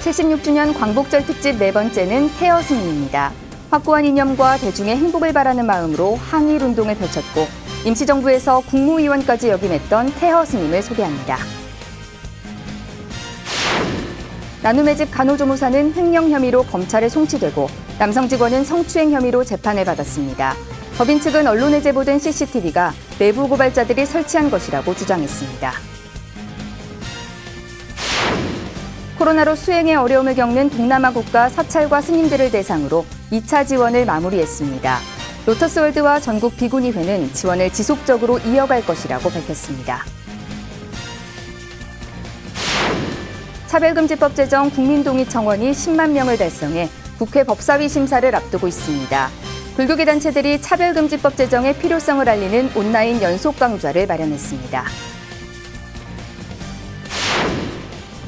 76주년 광복절 특집 네 번째는 태어 스님입니다. 확고한 이념과 대중의 행복을 바라는 마음으로 항일 운동을 펼쳤고 임시정부에서 국무위원까지 역임했던 태어 스님을 소개합니다. 나눔의 집 간호조무사는 횡령 혐의로 검찰에 송치되고 남성 직원은 성추행 혐의로 재판을 받았습니다. 법인 측은 언론에 제보된 CCTV가 내부 고발자들이 설치한 것이라고 주장했습니다. 코로나로 수행에 어려움을 겪는 동남아 국가 사찰과 스님들을 대상으로 2차 지원을 마무리했습니다. 로터스월드와 전국 비구니회는 지원을 지속적으로 이어갈 것이라고 밝혔습니다. 차별금지법 제정 국민동의청원이 10만 명을 달성해 국회 법사위 심사를 앞두고 있습니다. 불교계 단체들이 차별금지법 제정의 필요성을 알리는 온라인 연속 강좌를 마련했습니다.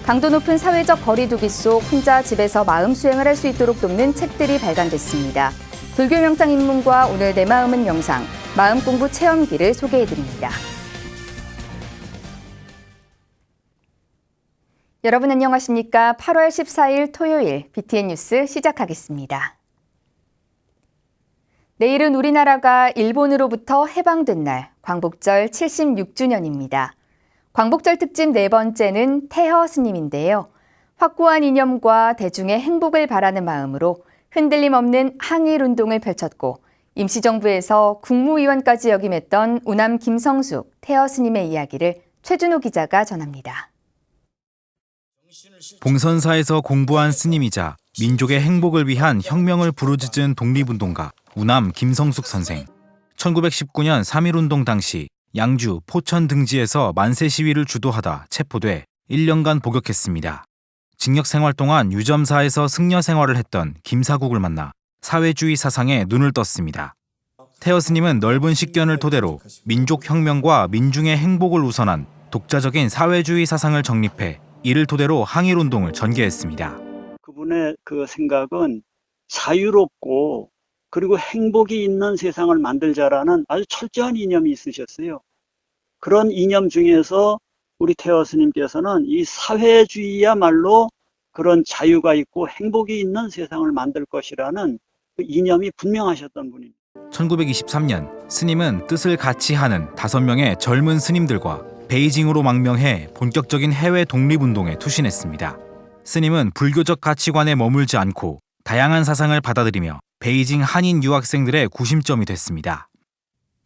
강도 높은 사회적 거리 두기 속 혼자 집에서 마음 수행을 할 수 있도록 돕는 책들이 발간됐습니다. 불교 명상 입문과 오늘 내 마음은 명상, 마음 공부 체험기를 소개해드립니다. 여러분 안녕하십니까? 8월 14일 토요일 BTN 뉴스 시작하겠습니다. 내일은 우리나라가 일본으로부터 해방된 날, 광복절 76주년입니다. 광복절 특집 네 번째는 태허 스님인데요. 확고한 이념과 대중의 행복을 바라는 마음으로 흔들림 없는 항일 운동을 펼쳤고 임시정부에서 국무위원까지 역임했던 우남 김성숙 태허 스님의 이야기를 최준호 기자가 전합니다. 봉선사에서 공부한 스님이자 민족의 행복을 위한 혁명을 부르짖은 독립운동가 우남 김성숙 선생. 1919년 3.1운동 당시 양주, 포천 등지에서 만세 시위를 주도하다 체포돼 1년간 복역했습니다. 징역 생활 동안 유점사에서 승려 생활을 했던 김사국을 만나 사회주의 사상에 눈을 떴습니다. 태허 스님은 넓은 식견을 토대로 민족혁명과 민중의 행복을 우선한 독자적인 사회주의 사상을 정립해 이를 토대로 항일운동을 전개했습니다. 그분의 그 생각은 자유롭고 그리고 행복이 있는 세상을 만들자라는 아주 철저한 이념이 있으셨어요. 그런 이념 중에서 우리 태허 스님께서는 이 사회주의야말로 그런 자유가 있고 행복이 있는 세상을 만들 것이라는 그 이념이 분명하셨던 분입니다. 1923년 스님은 뜻을 같이 하는 5명의 젊은 스님들과 베이징으로 망명해 본격적인 해외 독립운동에 투신했습니다. 스님은 불교적 가치관에 머물지 않고 다양한 사상을 받아들이며 베이징 한인 유학생들의 구심점이 됐습니다.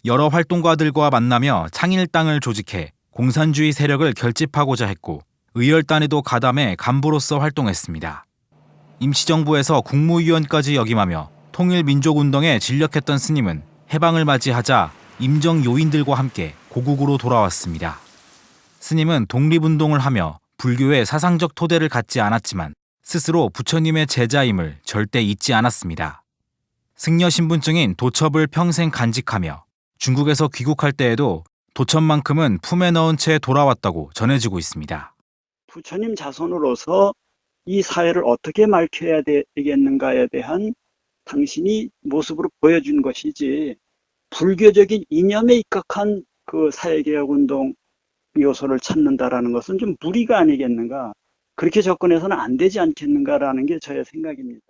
여러 활동가들과 만나며 창일당을 조직해 공산주의 세력을 결집하고자 했고 의열단에도 가담해 간부로서 활동했습니다. 임시정부에서 국무위원까지 역임하며 통일민족운동에 진력했던 스님은 해방을 맞이하자 임정 요인들과 함께 고국으로 돌아왔습니다. 스님은 독립운동을 하며 불교의 사상적 토대를 갖지 않았지만 스스로 부처님의 제자임을 절대 잊지 않았습니다. 승려 신분증인 도첩을 평생 간직하며 중국에서 귀국할 때에도 도첩만큼은 품에 넣은 채 돌아왔다고 전해지고 있습니다. 부처님 자손으로서 이 사회를 어떻게 밝혀야 되겠는가에 대한 당신이 모습으로 보여준 것이지 불교적인 이념에 입각한 그 사회개혁운동 요소를 찾는다라는 것은 좀 무리가 아니겠는가, 그렇게 접근해서는 안 되지 않겠는가라는 게 저의 생각입니다.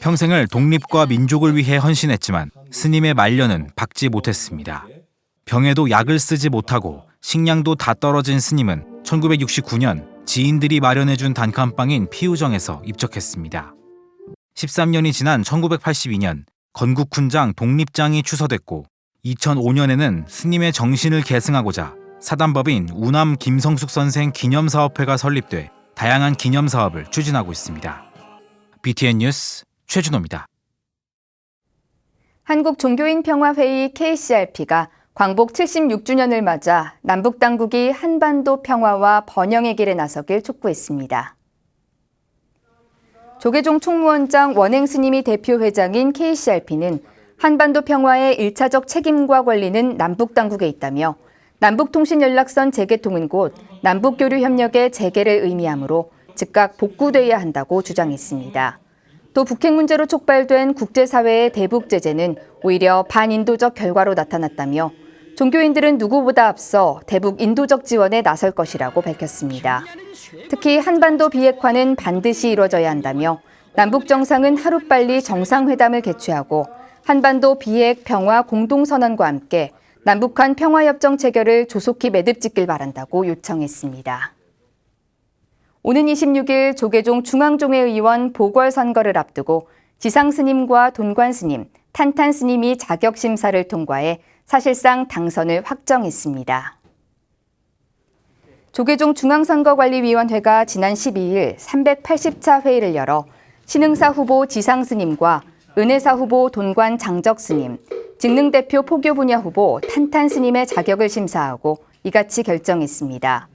평생을 독립과 민족을 위해 헌신했지만 스님의 말년은 밝지 못했습니다. 병에도 약을 쓰지 못하고 식량도 다 떨어진 스님은 1969년 지인들이 마련해준 단칸방인 피우정에서 입적했습니다. 13년이 지난 1982년 건국훈장 독립장이 추서됐고 2005년에는 스님의 정신을 계승하고자 사단법인 우남 김성숙 선생 기념사업회가 설립돼 다양한 기념사업을 추진하고 있습니다. BTN 뉴스 최준호입니다. 한국종교인평화회의 KCRP가 광복 76주년을 맞아 남북당국이 한반도 평화와 번영의 길에 나서길 촉구했습니다. 조계종 총무원장 원행스님이 대표회장인 KCRP는 한반도 평화의 1차적 책임과 권리는 남북당국에 있다며 남북통신연락선 재개통은 곧 남북교류협력의 재개를 의미하므로 즉각 복구돼야 한다고 주장했습니다. 또 북핵 문제로 촉발된 국제사회의 대북 제재는 오히려 반인도적 결과로 나타났다며 종교인들은 누구보다 앞서 대북 인도적 지원에 나설 것이라고 밝혔습니다. 특히 한반도 비핵화는 반드시 이뤄져야 한다며 남북 정상은 하루빨리 정상회담을 개최하고 한반도 비핵 평화 공동선언과 함께 남북한 평화협정 체결을 조속히 매듭짓길 바란다고 요청했습니다. 오는 26일 조계종 중앙종회 의원 보궐선거를 앞두고 지상스님과 돈관스님, 탄탄스님이 자격심사를 통과해 사실상 당선을 확정했습니다. 조계종 중앙선거관리위원회가 지난 12일 380차 회의를 열어 신흥사 후보 지상스님과 은혜사 후보 돈관 장적스님, 직능대표 포교 분야 후보 탄탄스님의 자격을 심사하고 이같이 결정했습니다.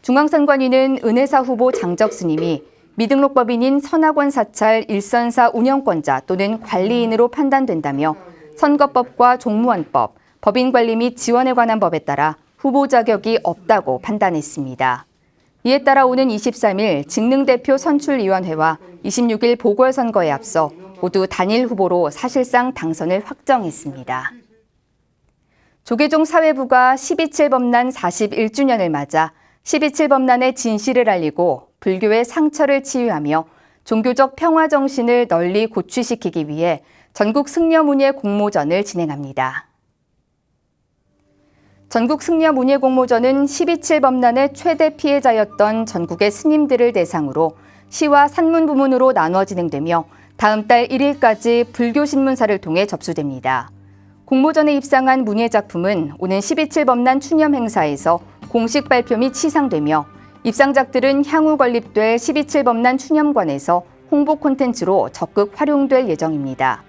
중앙선관위는 은혜사 후보 장적스님이 미등록법인인 선학원 사찰 일선사 운영권자 또는 관리인으로 판단된다며 선거법과 종무원법, 법인관리 및 지원에 관한 법에 따라 후보 자격이 없다고 판단했습니다. 이에 따라 오는 23일 직능대표 선출위원회와 26일 보궐선거에 앞서 모두 단일 후보로 사실상 당선을 확정했습니다. 조계종 사회부가 12.7 법난 41주년을 맞아 12.7 법난의 진실을 알리고 불교의 상처를 치유하며 종교적 평화 정신을 널리 고취시키기 위해 전국 승려문예 공모전을 진행합니다. 전국 승려문예 공모전은 12.7 법난의 최대 피해자였던 전국의 스님들을 대상으로 시와 산문 부문으로 나눠 진행되며 다음 달 1일까지 불교신문사를 통해 접수됩니다. 공모전에 입상한 문예 작품은 오는 12.7 법난 추념 행사에서 공식 발표 및 시상되며 입상작들은 향후 건립될 12.7 법난 추념관에서 홍보 콘텐츠로 적극 활용될 예정입니다.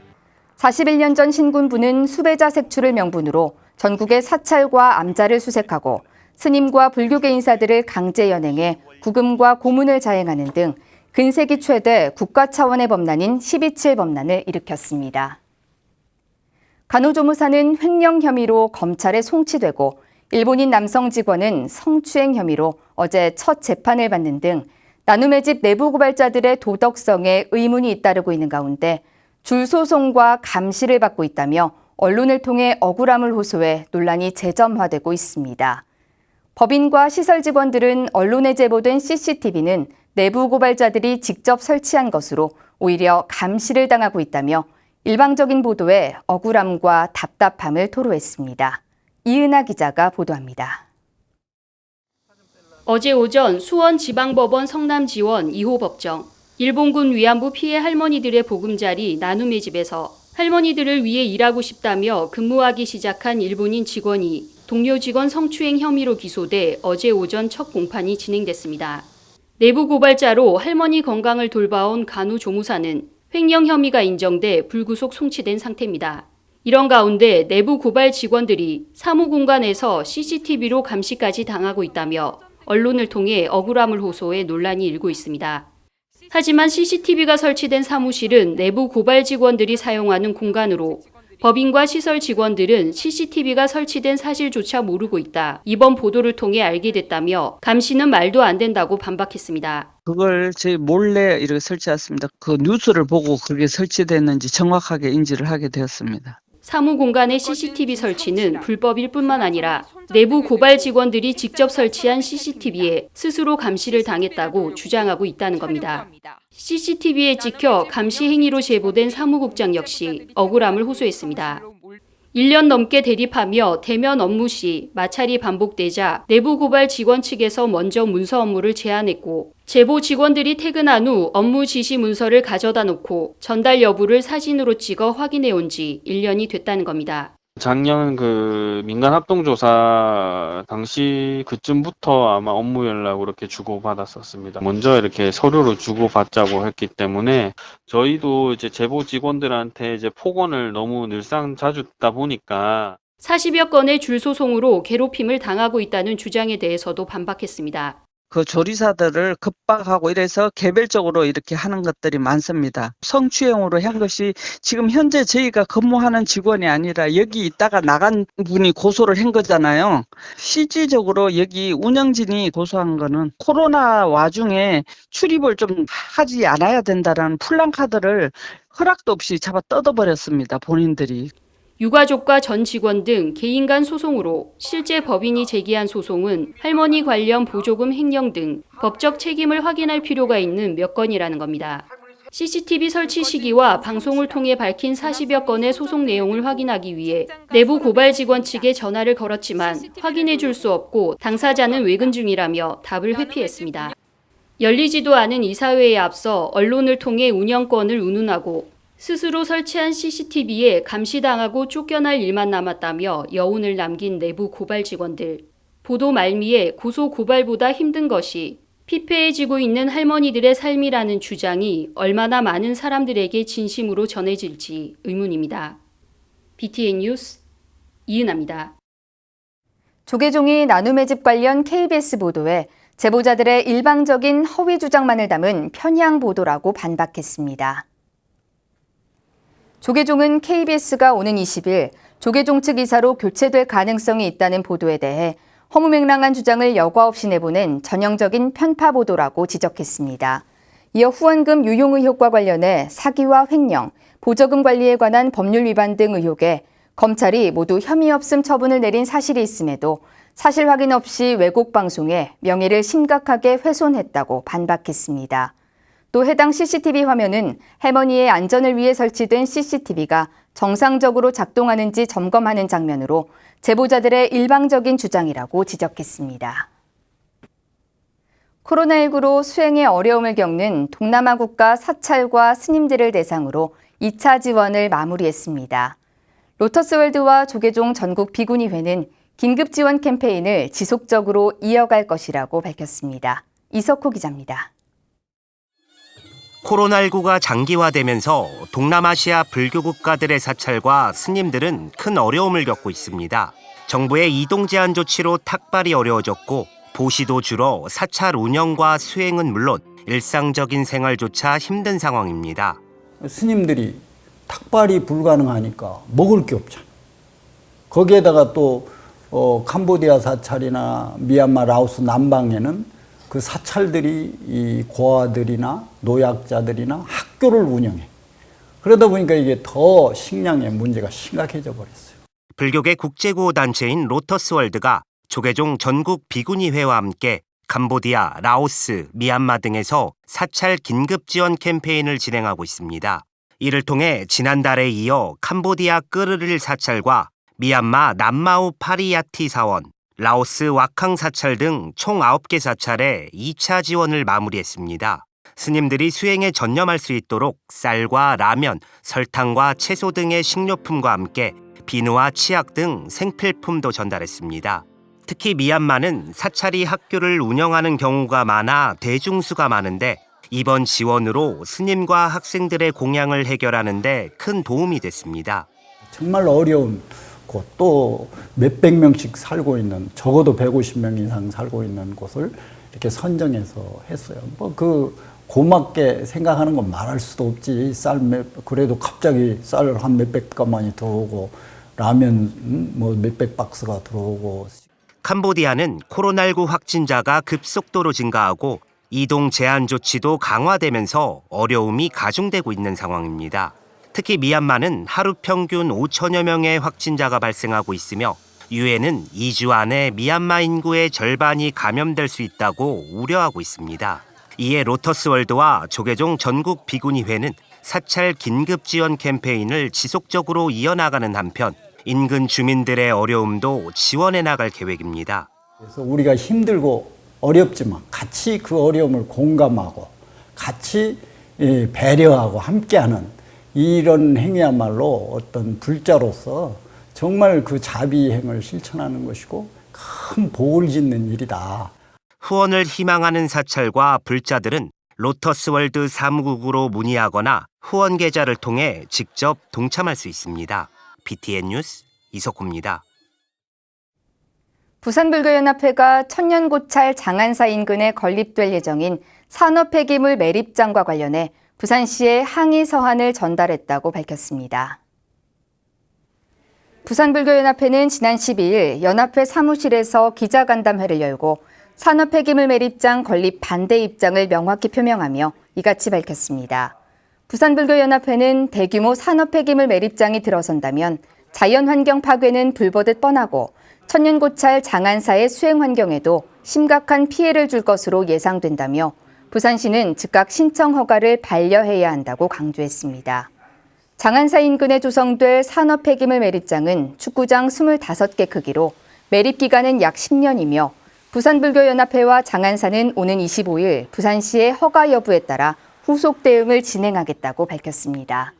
41년 전 신군부는 수배자 색출을 명분으로 전국의 사찰과 암자를 수색하고 스님과 불교계 인사들을 강제 연행해 구금과 고문을 자행하는 등 근세기 최대 국가 차원의 법난인 12.7 법난을 일으켰습니다. 간호조무사는 횡령 혐의로 검찰에 송치되고 일본인 남성 직원은 성추행 혐의로 어제 첫 재판을 받는 등 나눔의 집 내부 고발자들의 도덕성에 의문이 잇따르고 있는 가운데 줄소송과 감시를 받고 있다며 언론을 통해 억울함을 호소해 논란이 재점화되고 있습니다. 법인과 시설 직원들은 언론에 제보된 CCTV는 내부 고발자들이 직접 설치한 것으로 오히려 감시를 당하고 있다며 일방적인 보도에 억울함과 답답함을 토로했습니다. 이은하 기자가 보도합니다. 어제 오전 수원지방법원 성남지원 2호 법정, 일본군 위안부 피해 할머니들의 보금자리 나눔의 집에서 할머니들을 위해 일하고 싶다며 근무하기 시작한 일본인 직원이 동료 직원 성추행 혐의로 기소돼 어제 오전 첫 공판이 진행됐습니다. 내부 고발자로 할머니 건강을 돌봐온 간호조무사는 횡령 혐의가 인정돼 불구속 송치된 상태입니다. 이런 가운데 내부 고발 직원들이 사무공간에서 CCTV로 감시까지 당하고 있다며 언론을 통해 억울함을 호소해 논란이 일고 있습니다. 하지만 CCTV가 설치된 사무실은 내부 고발 직원들이 사용하는 공간으로 법인과 시설 직원들은 CCTV가 설치된 사실조차 모르고 있다. 이번 보도를 통해 알게 됐다며 감시는 말도 안 된다고 반박했습니다. 그걸 저희 몰래 이렇게 설치했습니다. 그 뉴스를 보고 그게 설치됐는지 정확하게 인지를 하게 되었습니다. 사무 공간의 CCTV 설치는 불법일 뿐만 아니라 내부 고발 직원들이 직접 설치한 CCTV에 스스로 감시를 당했다고 주장하고 있다는 겁니다. CCTV에 찍혀 감시 행위로 제보된 사무국장 역시 억울함을 호소했습니다. 1년 넘게 대립하며 대면 업무 시 마찰이 반복되자 내부 고발 직원 측에서 먼저 문서 업무를 제안했고 제보 직원들이 퇴근한 후 업무 지시 문서를 가져다 놓고 전달 여부를 사진으로 찍어 확인해 온 지 1년이 됐다는 겁니다. 작년 그 민간 합동조사 당시 그쯤부터 아마 업무 연락을 이렇게 주고받았었습니다. 먼저 이렇게 서류로 주고받자고 했기 때문에 저희도 이제 제보 직원들한테 이제 폭언을 너무 늘상 자주 듣다 보니까 40여 건의 줄소송으로 괴롭힘을 당하고 있다는 주장에 대해서도 반박했습니다. 그 조리사들을 급박하고 이래서 개별적으로 이렇게 하는 것들이 많습니다. 성추행으로 한 것이 지금 현재 저희가 근무하는 직원이 아니라 여기 있다가 나간 분이 고소를 한 거잖아요. 실질적으로 여기 운영진이 고소한 거는 코로나 와중에 출입을 좀 하지 않아야 된다라는 플랜카드를 허락도 없이 잡아 뜯어버렸습니다. 본인들이. 유가족과 전 직원 등 개인 간 소송으로 실제 법인이 제기한 소송은 할머니 관련 보조금 횡령 등 법적 책임을 확인할 필요가 있는 몇 건이라는 겁니다. CCTV 설치 시기와 방송을 통해 밝힌 40여 건의 소송 내용을 확인하기 위해 내부 고발 직원 측에 전화를 걸었지만 확인해 줄 수 없고 당사자는 외근 중이라며 답을 회피했습니다. 열리지도 않은 이사회에 앞서 언론을 통해 운영권을 운운하고 스스로 설치한 CCTV에 감시당하고 쫓겨날 일만 남았다며 여운을 남긴 내부 고발 직원들. 보도 말미에 고소 고발보다 힘든 것이 피폐해지고 있는 할머니들의 삶이라는 주장이 얼마나 많은 사람들에게 진심으로 전해질지 의문입니다. BTN 뉴스 이은아입니다. 조계종이 나눔의 집 관련 KBS 보도에 제보자들의 일방적인 허위 주장만을 담은 편향 보도라고 반박했습니다. 조계종은 KBS가 오는 20일 조계종 측 이사로 교체될 가능성이 있다는 보도에 대해 허무맹랑한 주장을 여과 없이 내보낸 전형적인 편파 보도라고 지적했습니다. 이어 후원금 유용 의혹과 관련해 사기와 횡령, 보조금 관리에 관한 법률 위반 등 의혹에 검찰이 모두 혐의 없음 처분을 내린 사실이 있음에도 사실 확인 없이 왜곡 방송에 명예를 심각하게 훼손했다고 반박했습니다. 또 해당 CCTV 화면은 할머니의 안전을 위해 설치된 CCTV가 정상적으로 작동하는지 점검하는 장면으로 제보자들의 일방적인 주장이라고 지적했습니다. 코로나19로 수행에 어려움을 겪는 동남아 국가 사찰과 스님들을 대상으로 2차 지원을 마무리했습니다. 로터스월드와 조계종 전국 비구니회는 긴급 지원 캠페인을 지속적으로 이어갈 것이라고 밝혔습니다. 이석호 기자입니다. 코로나19가 장기화되면서 동남아시아 불교 국가들의 사찰과 스님들은 큰 어려움을 겪고 있습니다. 정부의 이동 제한 조치로 탁발이 어려워졌고 보시도 줄어 사찰 운영과 수행은 물론 일상적인 생활조차 힘든 상황입니다. 스님들이 탁발이 불가능하니까 먹을 게 없잖아. 거기에다가 또 캄보디아 사찰이나 미얀마, 라오스 남방에는 그 사찰들이 이 고아들이나 노약자들이나 학교를 운영해. 그러다 보니까 이게 더 식량의 문제가 심각해져 버렸어요. 불교계 국제구호 단체인 로터스월드가 조계종 전국 비구니회와 함께 캄보디아, 라오스, 미얀마 등에서 사찰 긴급 지원 캠페인을 진행하고 있습니다. 이를 통해 지난달에 이어 캄보디아 끄르릴 사찰과 미얀마 남마우 파리야티 사원, 라오스 와캉 사찰 등 총 9개 사찰에 2차 지원을 마무리했습니다. 스님들이 수행에 전념할 수 있도록 쌀과 라면, 설탕과 채소 등의 식료품과 함께 비누와 치약 등 생필품도 전달했습니다. 특히 미얀마는 사찰이 학교를 운영하는 경우가 많아 대중수가 많은데 이번 지원으로 스님과 학생들의 공양을 해결하는 데 큰 도움이 됐습니다. 정말 어려운 곳, 또 몇백 명씩 살고 있는, 적어도 150명 이상 살고 있는 곳을 이렇게 선정해서 했어요. 뭐 고맙게 생각하는 건 말할 수도 없지. 그래도 갑자기 쌀 한 몇백 가마니 들어오고 라면 뭐 몇백 박스가 들어오고. 캄보디아는 코로나19 확진자가 급속도로 증가하고 이동 제한 조치도 강화되면서 어려움이 가중되고 있는 상황입니다. 특히 미얀마는 하루 평균 5천여 명의 확진자가 발생하고 있으며 유엔은 2주 안에 미얀마 인구의 절반이 감염될 수 있다고 우려하고 있습니다. 이에 로터스월드와 조계종 전국 비구니회는 사찰 긴급 지원 캠페인을 지속적으로 이어나가는 한편 인근 주민들의 어려움도 지원해 나갈 계획입니다. 그래서 우리가 힘들고 어렵지만 같이 그 어려움을 공감하고 같이 배려하고 함께하는 이런 행위야말로 어떤 불자로서 정말 그 자비행을 실천하는 것이고 큰 복을 짓는 일이다. 후원을 희망하는 사찰과 불자들은 로터스월드 사무국으로 문의하거나 후원 계좌를 통해 직접 동참할 수 있습니다. BTN 뉴스 이석호입니다. 부산불교연합회가 천년고찰 장안사 인근에 건립될 예정인 산업폐기물 매립장과 관련해 부산시에 항의 서한을 전달했다고 밝혔습니다. 부산불교연합회는 지난 12일 연합회 사무실에서 기자간담회를 열고 산업폐기물 매립장 건립 반대 입장을 명확히 표명하며 이같이 밝혔습니다. 부산불교연합회는 대규모 산업폐기물 매립장이 들어선다면 자연환경 파괴는 불보듯 뻔하고 천년고찰 장안사의 수행 환경에도 심각한 피해를 줄 것으로 예상된다며 부산시는 즉각 신청 허가를 반려해야 한다고 강조했습니다. 장안사 인근에 조성될 산업 폐기물 매립장은 축구장 25개 크기로 매립 기간은 약 10년이며 부산불교연합회와 장안사는 오는 25일 부산시의 허가 여부에 따라 후속 대응을 진행하겠다고 밝혔습니다.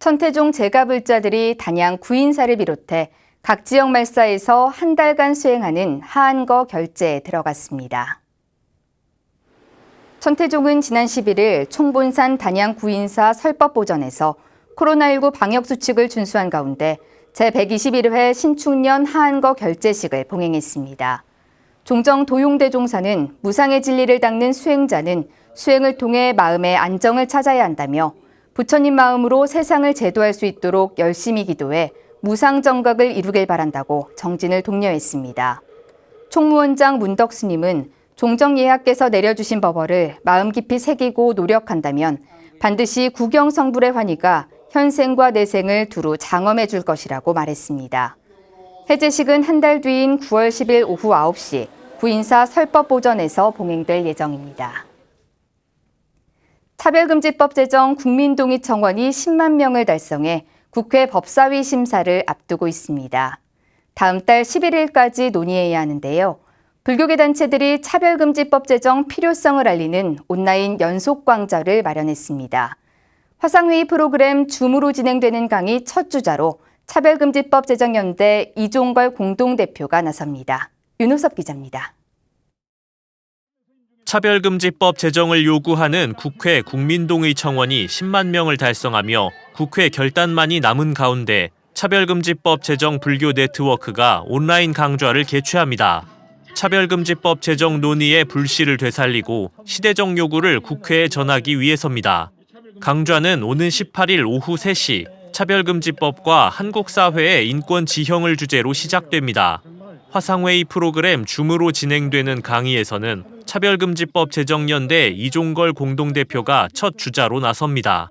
천태종 제가불자들이 단양 구인사를 비롯해 각 지역 말사에서 한 달간 수행하는 하안거 결제에 들어갔습니다. 천태종은 지난 11일 총본산 단양 구인사 설법보전에서 코로나19 방역수칙을 준수한 가운데 제121회 신축년 하안거 결제식을 봉행했습니다. 종정 도용대종사는 무상의 진리를 닦는 수행자는 수행을 통해 마음의 안정을 찾아야 한다며 부처님 마음으로 세상을 제도할 수 있도록 열심히 기도해 무상정각을 이루길 바란다고 정진을 독려했습니다. 총무원장 문덕스님은 종정예하께서 내려주신 법어를 마음 깊이 새기고 노력한다면 반드시 구경성불의 환희가 현생과 내생을 두루 장엄해 줄 것이라고 말했습니다. 해제식은 한 달 뒤인 9월 10일 오후 9시 구인사 설법보전에서 봉행될 예정입니다. 차별금지법 제정 국민동의청원이 10만 명을 달성해 국회 법사위 심사를 앞두고 있습니다. 다음 달 11일까지 논의해야 하는데요. 불교계 단체들이 차별금지법 제정 필요성을 알리는 온라인 연속 강좌를 마련했습니다. 화상회의 프로그램 줌으로 진행되는 강의 첫 주자로 차별금지법 제정연대 이종걸 공동대표가 나섭니다. 윤호섭 기자입니다. 차별금지법 제정을 요구하는 국회 국민동의 청원이 10만 명을 달성하며 국회 결단만이 남은 가운데 차별금지법 제정 불교 네트워크가 온라인 강좌를 개최합니다. 차별금지법 제정 논의의 불씨를 되살리고 시대적 요구를 국회에 전하기 위해서입니다. 강좌는 오는 18일 오후 3시 차별금지법과 한국사회의 인권 지형을 주제로 시작됩니다. 화상회의 프로그램 줌으로 진행되는 강의에서는 차별금지법 제정연대 이종걸 공동대표가 첫 주자로 나섭니다.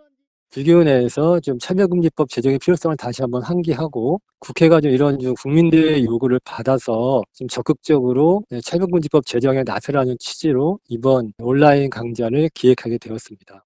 불교 내에서 좀 차별금지법 제정의 필요성을 다시 한번 상기하고 국회가 좀 이런 좀 국민들의 요구를 받아서 좀 적극적으로 차별금지법 제정에 나서라는 취지로 이번 온라인 강좌를 기획하게 되었습니다.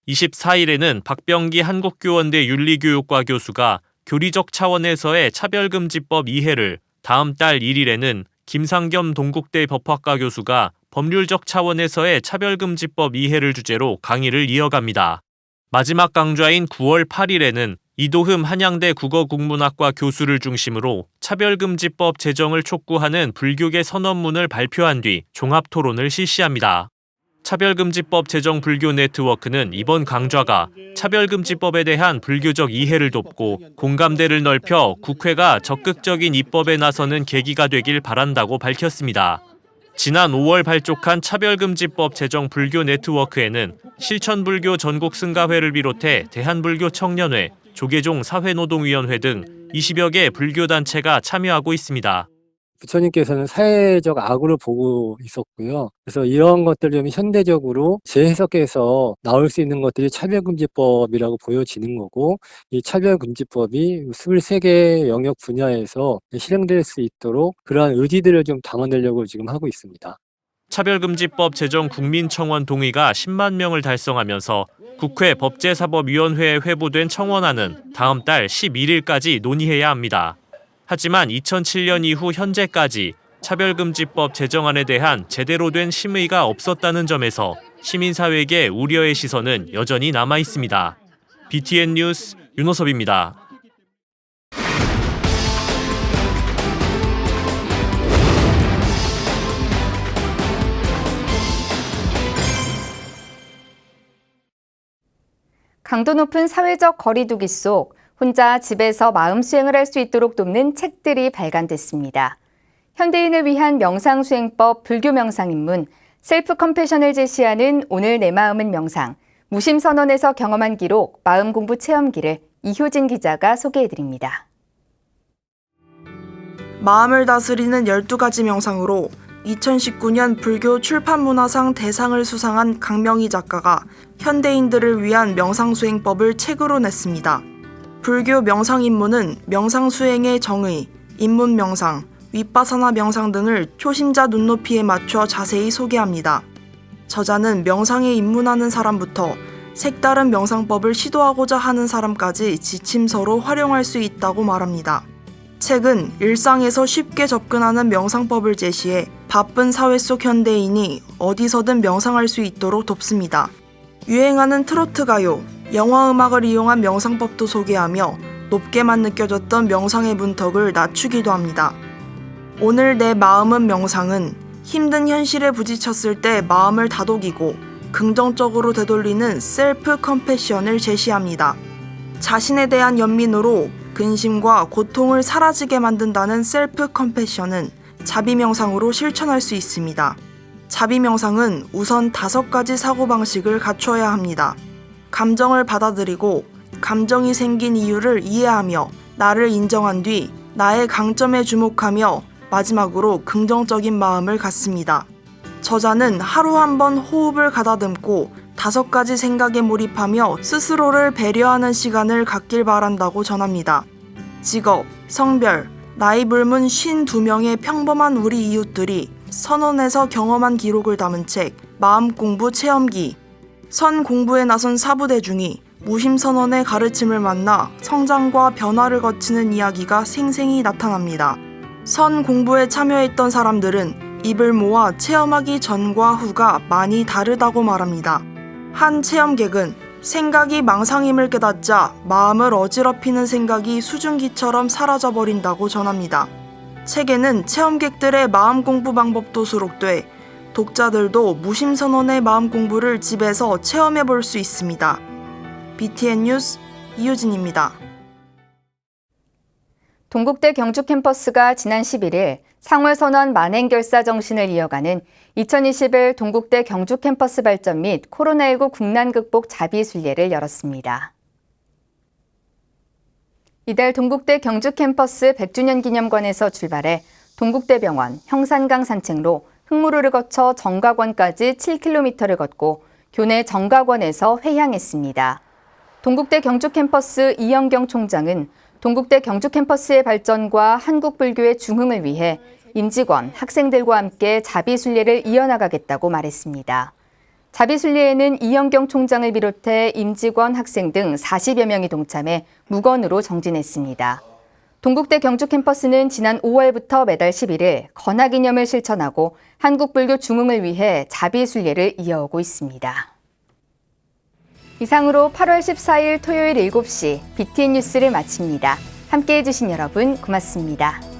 24일에는 박병기 한국교원대 윤리교육과 교수가 교리적 차원에서의 차별금지법 이해를, 다음 달 1일에는 김상겸 동국대 법학과 교수가 법률적 차원에서의 차별금지법 이해를 주제로 강의를 이어갑니다. 마지막 강좌인 9월 8일에는 이도흠 한양대 국어국문학과 교수를 중심으로 차별금지법 제정을 촉구하는 불교계 선언문을 발표한 뒤 종합토론을 실시합니다. 차별금지법 제정 불교 네트워크는 이번 강좌가 차별금지법에 대한 불교적 이해를 돕고 공감대를 넓혀 국회가 적극적인 입법에 나서는 계기가 되길 바란다고 밝혔습니다. 지난 5월 발족한 차별금지법 제정 불교 네트워크에는 실천불교 전국 승가회를 비롯해 대한불교 청년회, 조계종 사회노동위원회 등 20여 개 불교단체가 참여하고 있습니다. 부처님께서는 사회적 악으로 보고 있었고요. 그래서 이런 것들을 좀 현대적으로 재해석해서 나올 수 있는 것들이 차별금지법이라고 보여지는 거고, 이 차별금지법이 23개 영역 분야에서 실행될 수 있도록 그러한 의지들을 좀 담아내려고 지금 하고 있습니다. 차별금지법 제정 국민청원 동의가 10만 명을 달성하면서 국회 법제사법위원회에 회부된 청원안은 다음 달 11일까지 논의해야 합니다. 하지만 2007년 이후 현재까지 차별금지법 제정안에 대한 제대로 된 심의가 없었다는 점에서 시민사회계 우려의 시선은 여전히 남아 있습니다. BTN 뉴스 윤호섭입니다. 강도 높은 사회적 거리두기 속 혼자 집에서 마음 수행을 할 수 있도록 돕는 책들이 발간됐습니다. 현대인을 위한 명상수행법 불교명상인문, 셀프 컴패션을 제시하는 오늘 내 마음은 명상, 무심선언에서 경험한 기록, 마음공부 체험기를 이효진 기자가 소개해드립니다. 마음을 다스리는 12가지 명상으로 2019년 불교 출판문화상 대상을 수상한 강명희 작가가 현대인들을 위한 명상수행법을 책으로 냈습니다. 불교 명상 입문은 명상 수행의 정의, 입문 명상, 윗바사나 명상 등을 초심자 눈높이에 맞춰 자세히 소개합니다. 저자는 명상에 입문하는 사람부터 색다른 명상법을 시도하고자 하는 사람까지 지침서로 활용할 수 있다고 말합니다. 책은 일상에서 쉽게 접근하는 명상법을 제시해 바쁜 사회 속 현대인이 어디서든 명상할 수 있도록 돕습니다. 유행하는 트로트 가요, 영화 음악을 이용한 명상법도 소개하며 높게만 느껴졌던 명상의 문턱을 낮추기도 합니다. 오늘 내 마음은 명상은 힘든 현실에 부딪혔을 때 마음을 다독이고 긍정적으로 되돌리는 셀프 컴패션을 제시합니다. 자신에 대한 연민으로 근심과 고통을 사라지게 만든다는 셀프 컴패션은 자비 명상으로 실천할 수 있습니다. 자비 명상은 우선 5가지 사고방식을 갖춰야 합니다. 감정을 받아들이고 감정이 생긴 이유를 이해하며 나를 인정한 뒤 나의 강점에 주목하며 마지막으로 긍정적인 마음을 갖습니다. 저자는 하루 한 번 호흡을 가다듬고 5가지 생각에 몰입하며 스스로를 배려하는 시간을 갖길 바란다고 전합니다. 직업, 성별, 나이 불문 52명의 평범한 우리 이웃들이 선원에서 경험한 기록을 담은 책 마음공부 체험기. 선 공부에 나선 사부대중이 무심선원의 가르침을 만나 성장과 변화를 거치는 이야기가 생생히 나타납니다. 선 공부에 참여했던 사람들은 입을 모아 체험하기 전과 후가 많이 다르다고 말합니다. 한 체험객은 생각이 망상임을 깨닫자 마음을 어지럽히는 생각이 수증기처럼 사라져버린다고 전합니다. 책에는 체험객들의 마음 공부 방법도 수록돼 독자들도 무심선원의 마음 공부를 집에서 체험해 볼 수 있습니다. BTN 뉴스 이유진입니다. 동국대 경주 캠퍼스가 지난 11일 상월선언 만행결사 정신을 이어가는 2021 동국대 경주 캠퍼스 발전 및 코로나19 국난 극복 자비순례를 열었습니다. 이달 동국대 경주 캠퍼스 100주년 기념관에서 출발해 동국대병원, 형산강 산책로, 흑무루를 거쳐 정각원까지 7km를 걷고 교내 정각원에서 회향했습니다. 동국대 경주 캠퍼스 이영경 총장은 동국대 경주 캠퍼스의 발전과 한국 불교의 중흥을 위해 임직원, 학생들과 함께 자비순례를 이어나가겠다고 말했습니다. 자비순례에는 이영경 총장을 비롯해 임직원, 학생 등 40여 명이 동참해 무건으로 정진했습니다. 동국대 경주 캠퍼스는 지난 5월부터 매달 11일 건화기념을 실천하고 한국 불교 중흥을 위해 자비순례를 이어오고 있습니다. 이상으로 8월 14일 토요일 7시 BTN 뉴스를 마칩니다. 함께해 주신 여러분 고맙습니다.